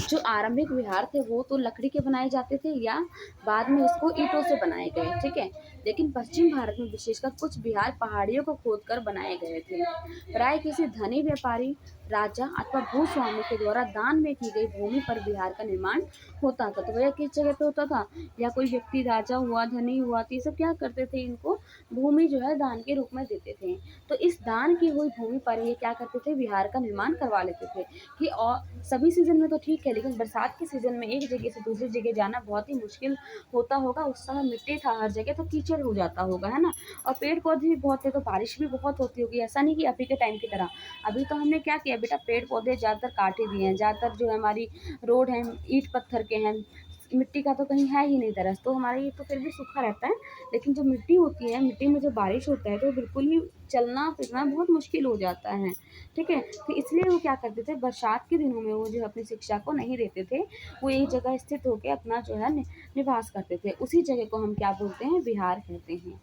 जो आरंभिक विहार थे वो तो लकड़ी के बनाए जाते थे या बाद में उसको ईंटों से बनाए गए। ठीक है। लेकिन पश्चिम भारत में विशेषकर कुछ विहार पहाड़ियों को खोदकर बनाए गए थे। प्राय किसी धनी व्यापारी, राजा अथवा भूस्वामी के द्वारा दान में की गई भूमि पर विहार का निर्माण होता था। तो भैया किस जगह पे होता था? या कोई व्यक्ति राजा हुआ, धनी हुआ, तो ये सब क्या करते थे? इनको भूमि जो है दान के रूप में देते थे। तो इस दान की हुई भूमि पर ये क्या करते थे? विहार का निर्माण करवा लेते थे। कि और सभी सीजन में तो ठीक है, लेकिन बरसात के सीजन में एक जगह से दूसरी जगह जाना बहुत ही मुश्किल होता होगा। उस समय मिट्टी था हर जगह, तो कीचड़ हो जाता होगा, है ना। और पेड़ पौधे भी बहुत थे, तो बारिश भी बहुत होती होगी। ऐसा नहीं कि अभी के टाइम की तरह। अभी तो हमने क्या किया बेटा? पेड़ पौधे ज़्यादातर काट ही दिए हैं। ज़्यादातर जो हमारी रोड है ईंट पत्थर के हैं, मिट्टी का तो कहीं है ही नहीं दरअसल। तो हमारे ये तो फिर भी सूखा रहता है, लेकिन जो मिट्टी होती है, मिट्टी में जब बारिश होता है तो बिल्कुल ही चलना फिरना बहुत मुश्किल हो जाता है। ठीक है। तो इसलिए वो क्या करते थे? बरसात के दिनों में वो जो अपनी शिक्षा को नहीं देते थे, वो एक जगह स्थित होकर अपना जो है निवास करते थे। उसी जगह को हम क्या बोलते हैं? विहार कहते हैं।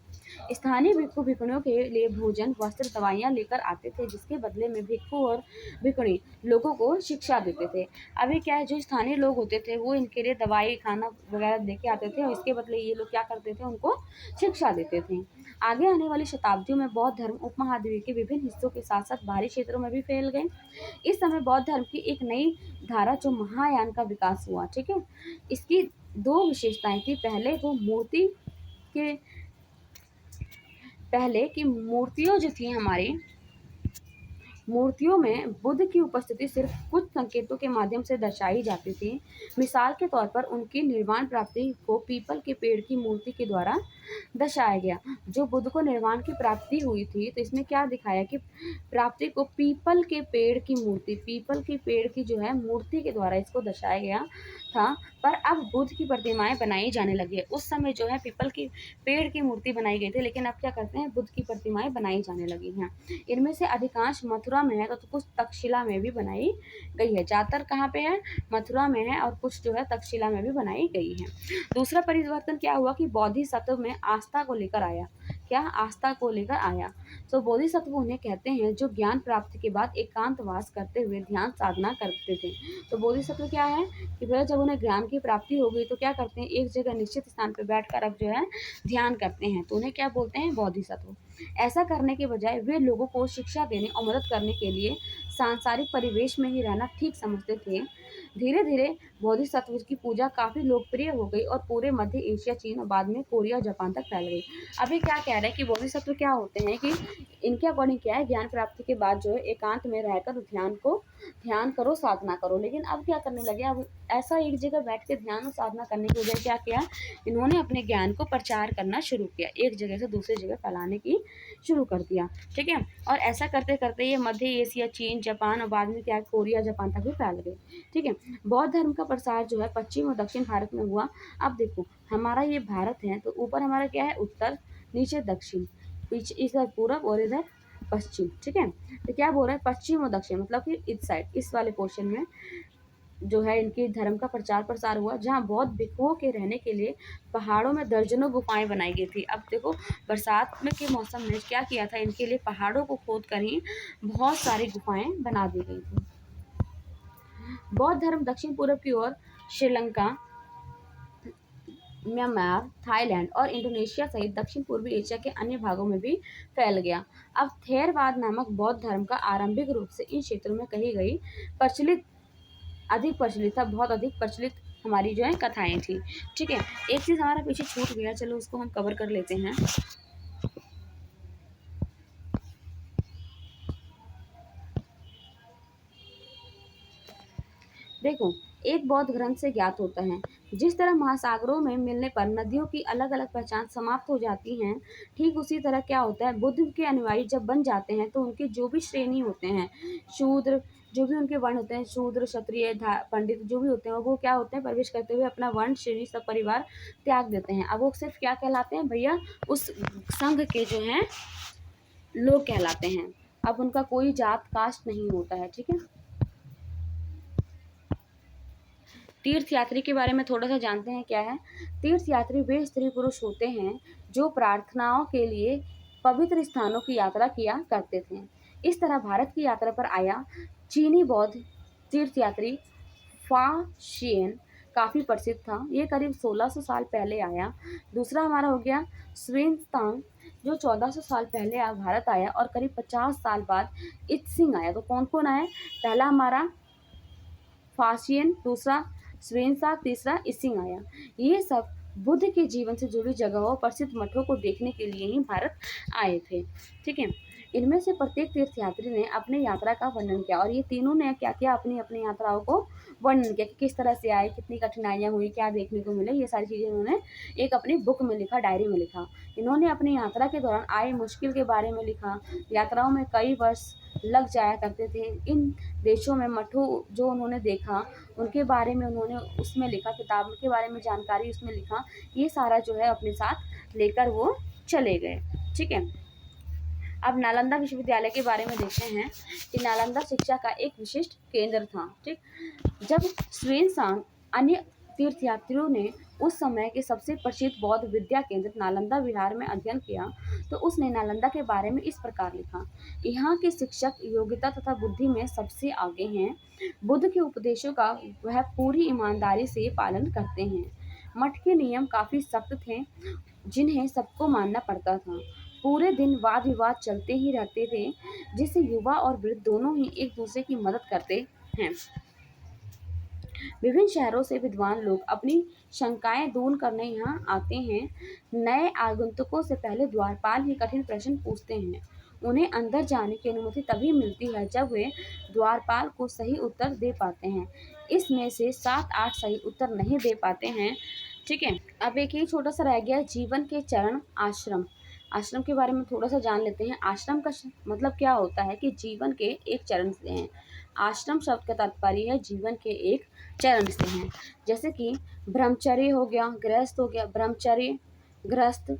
स्थानीय भिक्षु भिक्षुणियों के लिए भोजन, वस्त्र, दवाइयाँ लेकर आते थे, जिसके बदले में भिक्षु और भिक्षुणी लोगों को शिक्षा देते थे। अभी क्या है, जो स्थानीय लोग होते थे वो इनके लिए दवाई, खाना वगैरह लेके आते थे, और इसके बदले ये लोग क्या करते थे? उनको शिक्षा देते थे। आगे आने वाली शताब्दियों में बौद्ध धर्म उपमहाद्वीप के विभिन्न हिस्सों के साथ साथ बाहरी क्षेत्रों में भी फैल गए। इस समय बौद्ध धर्म की एक नई धारा जो महायान का विकास हुआ। ठीक है। इसकी दो विशेषताएं थी। के पहले की मूर्तियों जो थी हमारी, मूर्तियों में बुद्ध की उपस्थिति सिर्फ कुछ संकेतों के माध्यम से दर्शाई जाती थी। मिसाल के तौर पर उनकी निर्वाण प्राप्ति को पीपल के पेड़ की मूर्ति के द्वारा दर्शाया गया। जो बुद्ध को निर्वाण की प्राप्ति हुई थी, तो इसमें क्या दिखाया कि प्राप्ति को पीपल के पेड़ की मूर्ति, पीपल के पेड़ की जो है मूर्ति के द्वारा इसको दर्शाया गया। था, पर अब बुद्ध की प्रतिमाएं बनाई जाने लगी है। उस समय जो है पीपल की पेड़ की मूर्ति बनाई गई थी, लेकिन अब क्या करते हैं, बुद्ध की प्रतिमाएं बनाई जाने लगी हैं। इनमें से अधिकांश मथुरा में है, तो कुछ तक्षशिला में भी बनाई गई है। ज़्यादातर कहाँ पे है, मथुरा में है, और कुछ जो है तक्षशिला में भी बनाई गई है। दूसरा परिवर्तन क्या हुआ कि बोधिसत्व में आस्था को लेकर आया। क्या, आस्था को लेकर आया। तो बोधिसत्व उन्हें कहते हैं जो ज्ञान प्राप्ति के बाद एकांतवास करते हुए ध्यान साधना करते थे। तो बोधिसत्व क्या है कि भैया जब उन्हें ज्ञान की प्राप्ति हो गई तो क्या करते हैं, एक जगह निश्चित स्थान पर बैठकर अब जो है ध्यान करते हैं, तो उन्हें क्या बोलते हैं, बोधिसत्व। ऐसा करने के बजाय वे लोगों को शिक्षा देने और मदद करने के लिए सांसारिक परिवेश में ही रहना ठीक समझते थे। धीरे धीरे बोधिसत्व की पूजा काफी लोकप्रिय हो गई और पूरे मध्य एशिया, चीन और बाद में कोरिया, जापान तक फैल गई। अभी क्या कह रहे हैं कि बोधिसत्व क्या होते हैं कि इनके अकॉर्डिंग क्या है, ज्ञान प्राप्ति के बाद जो है एकांत में रहकर ध्यान करो, साधना करो। लेकिन अब क्या करने लगे, अब ऐसा एक जगह बैठ के ध्यान और साधना करने की बजाय क्या किया, इन्होंने अपने ज्ञान को प्रचार करना शुरू किया, एक जगह से दूसरी जगह फैलाने की शुरू कर दिया। ठीक है, और ऐसा करते करते ये मध्य एशिया, चीन, जापान और बाद में क्या, कोरिया, जापान तक भी फैल गए। ठीक है, बौद्ध धर्म का प्रसार जो है पश्चिम और दक्षिण भारत में हुआ। अब देखो हमारा ये भारत है, तो ऊपर हमारा क्या है, उत्तर, नीचे दक्षिण, पीछे इधर पूरब और इधर पश्चिम। ठीक है, तो क्या बोल रहे हैं, पश्चिम और दक्षिण, मतलब कि इस साइड, इस वाले पोर्शन में जो है इनके धर्म का प्रचार प्रसार हुआ, जहाँ बौद्ध भिक्षुओं के रहने के लिए पहाड़ों में दर्जनों गुफाएं बनाई गई थी। अब देखो बरसात में के मौसम में क्या किया था, इनके लिए पहाड़ों को खोद कर ही बहुत सारी गुफाएं बना दी गई थी। बौद्ध धर्म दक्षिण पूर्व की ओर श्रीलंका, म्यांमार, थाईलैंड और इंडोनेशिया सहित दक्षिण पूर्वी एशिया के अन्य भागों में भी फैल गया। अब थेरवाद नामक बौद्ध धर्म का आरंभिक रूप से इन क्षेत्रों में कही गई अधिक प्रचलित था, बहुत अधिक प्रचलित हमारी जो है कथाएं थी। ठीक है, एक चीज हमारा पीछे छूट गया, चलो उसको हम कवर कर लेते हैं। देखो, एक बौद्ध ग्रंथ से ज्ञात होता है, जिस तरह महासागरों में मिलने पर नदियों की अलग अलग पहचान समाप्त हो जाती हैं, ठीक उसी तरह क्या होता है, बुद्ध के अनुयायी जब बन जाते हैं तो उनके जो भी श्रेणी होते हैं, शूद्र, जो भी उनके वर्ण होते हैं, शूद्र, क्षत्रिय, पंडित, जो भी होते हैं वो क्या होते हैं, प्रवेश करते हुए अपना वर्ण, श्रेणी, सब परिवार त्याग देते हैं। अब वो सिर्फ क्या कहलाते हैं भैया, उस संघ के जो हैं लोग कहलाते हैं। अब उनका कोई जात कास्ट नहीं होता है। ठीक है, तीर्थयात्री के बारे में थोड़ा सा जानते हैं। क्या है, तीर्थयात्री वे स्त्री पुरुष होते हैं जो प्रार्थनाओं के लिए पवित्र स्थानों की यात्रा किया करते थे। इस तरह भारत की यात्रा पर आया चीनी बौद्ध तीर्थयात्री फा शियन काफ़ी प्रसिद्ध था। ये करीब 1600 साल पहले आया। दूसरा हमारा हो गया स्वेन जो 1400 साल पहले भारत आया और करीब 50 साल बाद इत्सिंग आया। तो कौन कौन आया, पहला हमारा फाशियन, दूसरा स्वेनसाग, तीसरा इसिंग आया। ये सब बुद्ध के जीवन से जुड़ी जगहों, प्रसिद्ध मठों को देखने के लिए ही भारत आए थे। ठीक है, इनमें से प्रत्येक तीर्थयात्री ने अपनी यात्रा का वर्णन किया, और ये तीनों ने क्या किया, अपनी अपनी यात्राओं को वर्णन किया कि किस तरह से आए, कितनी कठिनाइयाँ हुई, क्या देखने को मिले, ये सारी चीज़ें इन्होंने एक अपनी बुक में लिखा, डायरी में लिखा। इन्होंने अपनी यात्रा के दौरान आए मुश्किल के बारे में लिखा। यात्राओं में कई वर्ष लग जाया करते थे। इन देशों में मठों जो उन्होंने देखा उनके बारे में उन्होंने उसमें लिखा, किताब के बारे में जानकारी उसमें लिखा। ये सारा जो है अपने साथ लेकर वो चले गए। ठीक है, अब नालंदा विश्वविद्यालय के बारे में देखते हैं कि नालंदा शिक्षा का एक विशिष्ट केंद्र था। ठीक, जब स्वेनसांग अन्य तीर्थयात्रियों ने उस समय के सबसे प्रसिद्ध बौद्ध विद्या केंद्र नालंदा विहार में अध्ययन किया, तो उसने नालंदा के बारे में इस प्रकार लिखा, यहाँ के शिक्षक योग्यता तथा बुद्धि में सबसे आगे हैं। बुद्ध के उपदेशों का वह पूरी ईमानदारी से पालन करते हैं। मठ के नियम काफ़ी सख्त थे, जिन्हें सबको मानना पड़ता था। पूरे दिन वाद विवाद चलते ही रहते थे, जिससे युवा और वृद्ध दोनों ही एक दूसरे की मदद करते हैं। विभिन्न शहरों से विद्वान लोग अपनी शंकाएं दूर करने यहाँ आते हैं। नए आगंतुकों से पहले द्वारपाल ही कठिन प्रश्न पूछते हैं। उन्हें अंदर जाने की अनुमति तभी मिलती है जब वे द्वारपाल को सही उत्तर दे पाते हैं। इसमें से 7-8 सही उत्तर नहीं दे पाते हैं। ठीक है, अब एक ही छोटा सा रह गया, जीवन के चरण आश्रम। आश्रम के बारे में थोड़ा सा जान लेते हैं। आश्रम का मतलब क्या होता है कि जीवन के एक चरण से हैं। आश्रम शब्द का तात्पर्य है जीवन के एक चरण से हैं। जैसे कि ब्रह्मचर्य हो गया, गृहस्थ हो गया। ब्रह्मचर्य, गृहस्थ,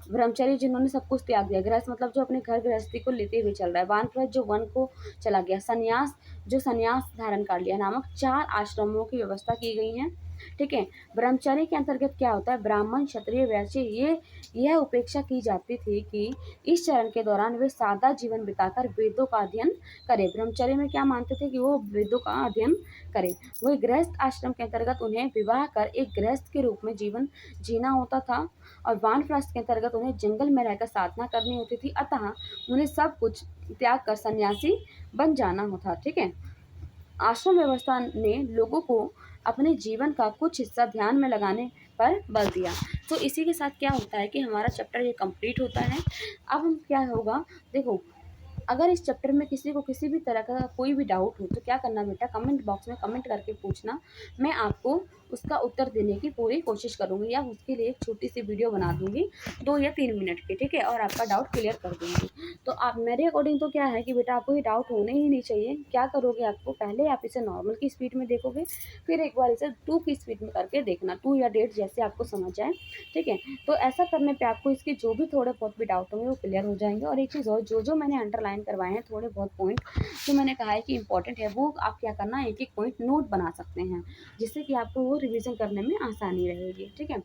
ब्रह्मचारी जिन्होंने सब कुछ त्याग दिया, गृहस्थ मतलब जो अपने घर गृहस्थी को लेते हुए चल रहा है, वानप्रस्थ जो वन को चला गया, संन्यास जो संन्यास धारण कर लिया, नामक 4 आश्रमों की व्यवस्था की गई है। ठीक है। ब्रह्मचर्य के अंतर्गत क्या होता है, ब्राह्मण, क्षत्रिय, वैश्य यह उपेक्षा की जाती थी कि इस चरण के दौरान वे सादा जीवन बिताकर वेदों का अध्ययन करें। ब्रह्मचर्य में क्या मानते थे कि वो वेदों का अध्ययन करें। वही गृहस्थ आश्रम के अंतर्गत उन्हें विवाह कर एक गृहस्थ के रूप में जीवन जीना होता था और वानप्रस्थ के अंतर्गत उन्हें जंगल में रहकर साधना करनी होती थी, अतः उन्हें सब कुछ त्याग कर सन्यासी बन जाना होता। ठीक है। आश्रम व्यवस्था ने लोगों को अपने जीवन का कुछ हिस्सा ध्यान में लगाने पर बल दिया। तो इसी के साथ क्या होता है कि हमारा चैप्टर ये कंप्लीट होता है। अब हम क्या होगा, देखो, अगर इस चैप्टर में किसी को किसी भी तरह का कोई भी डाउट हो तो क्या करना बेटा, कमेंट बॉक्स में कमेंट करके पूछना। मैं आपको उसका उत्तर देने की पूरी कोशिश करूँगी या उसके लिए एक छोटी सी वीडियो बना दूँगी 2 या 3 मिनट की। ठीक है। और आपका डाउट क्लियर कर दूँगी। तो आप मेरे अकॉर्डिंग तो क्या है कि बेटा आपको ये डाउट होने ही नहीं चाहिए। क्या करोगे, आपको पहले आप इसे नॉर्मल की स्पीड में देखोगे, फिर एक बार इसे 2 की स्पीड में करके देखना, 2 या 1.5 जैसे आपको समझ आए। ठीक है। तो ऐसा करने पे आपको इसके जो भी थोड़े बहुत भी डाउट होंगे वो क्लियर हो जाएंगे। और एक चीज़ और, जो मैंने अंडरलाइन करवाए हैं थोड़े बहुत पॉइंट जो मैंने कहा है कि इंपॉर्टेंट है, वो आप क्या करना, एक एक पॉइंट नोट बना सकते हैं, जिससे कि आपको वो रिवीजन करने में आसानी रहेगी। ठीक है।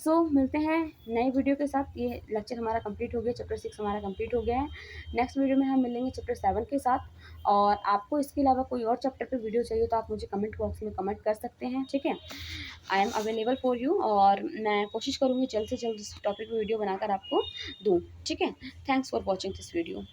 मिलते हैं नए वीडियो के साथ। ये लेक्चर हमारा कंप्लीट हो गया, चैप्टर 6 हमारा कंप्लीट हो गया है। नेक्स्ट वीडियो में हम मिलेंगे चैप्टर 7 के साथ। और आपको इसके अलावा कोई और चैप्टर पे वीडियो चाहिए तो आप मुझे कमेंट बॉक्स में कमेंट कर सकते हैं। ठीक है। I am available for you और मैं कोशिश करूँगी जल्द से जल्द इस टॉपिक पर वीडियो बनाकर आपको दूँ। ठीक है। Thanks for watching this video.